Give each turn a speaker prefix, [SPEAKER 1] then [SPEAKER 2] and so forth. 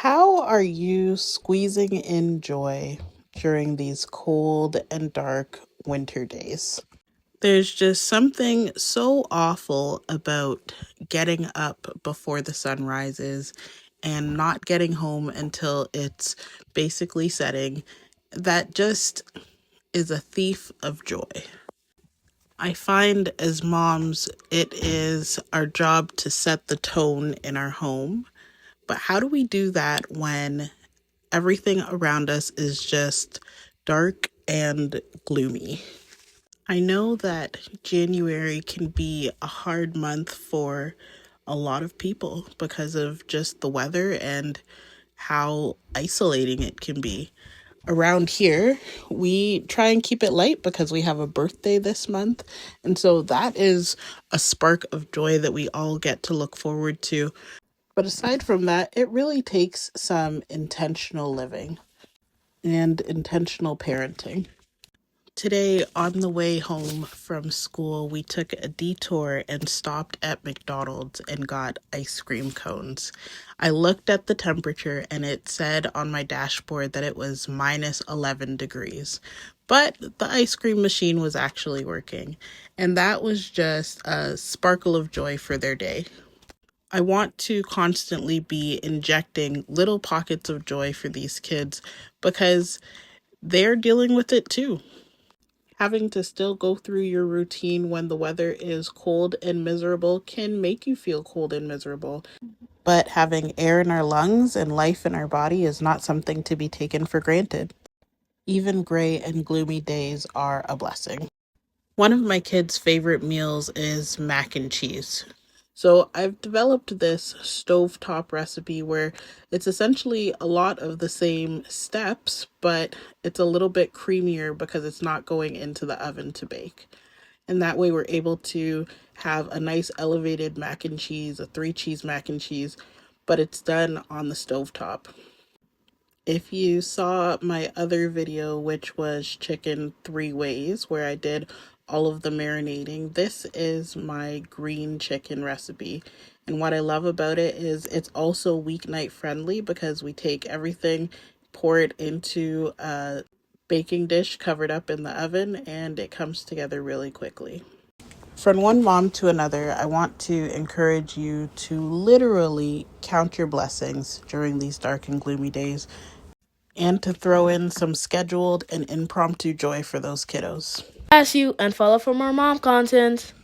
[SPEAKER 1] How are you squeezing in joy during these cold and dark winter days? There's just something so awful about getting up before the sun rises and not getting home until it's basically setting. That just is a thief of joy. I find as moms, it is our job to set the tone in our home. But how do we do that when everything around us is just dark and gloomy? I know that January can be a hard month for a lot of people because of just the weather and how isolating it can be. Around here, we try and keep it light because we have a birthday this month. And so that is a spark of joy that we all get to look forward to. But aside from that, it really takes some intentional living and intentional parenting. Today, on the way home from school, we took a detour and stopped at McDonald's and got ice cream cones. I looked at the temperature and it said on my dashboard that it was minus 11 degrees. But the ice cream machine was actually working, and that was just a sparkle of joy for their day. I want to constantly be injecting little pockets of joy for these kids because they're dealing with it too. Having to still go through your routine when the weather is cold and miserable can make you feel cold and miserable. But having air in our lungs and life in our body is not something to be taken for granted. Even gray and gloomy days are a blessing. One of my kids' favorite meals is mac and cheese. So I've developed this stovetop recipe where it's essentially a lot of the same steps, but it's a little bit creamier because it's not going into the oven to bake. And that way we're able to have a nice elevated mac and cheese, a 3 cheese mac and cheese, but it's done on the stovetop. If you saw my other video, which was chicken 3 ways, where I did all of the marinating, this is my green chicken recipe. And what I love about it is it's also weeknight friendly because we take everything, pour it into a baking dish covered up in the oven, and it comes together really quickly. From one mom to another, I want to encourage you to literally count your blessings during these dark and gloomy days and to throw in some scheduled and impromptu joy for those kiddos.
[SPEAKER 2] Ask you and follow for more mom content.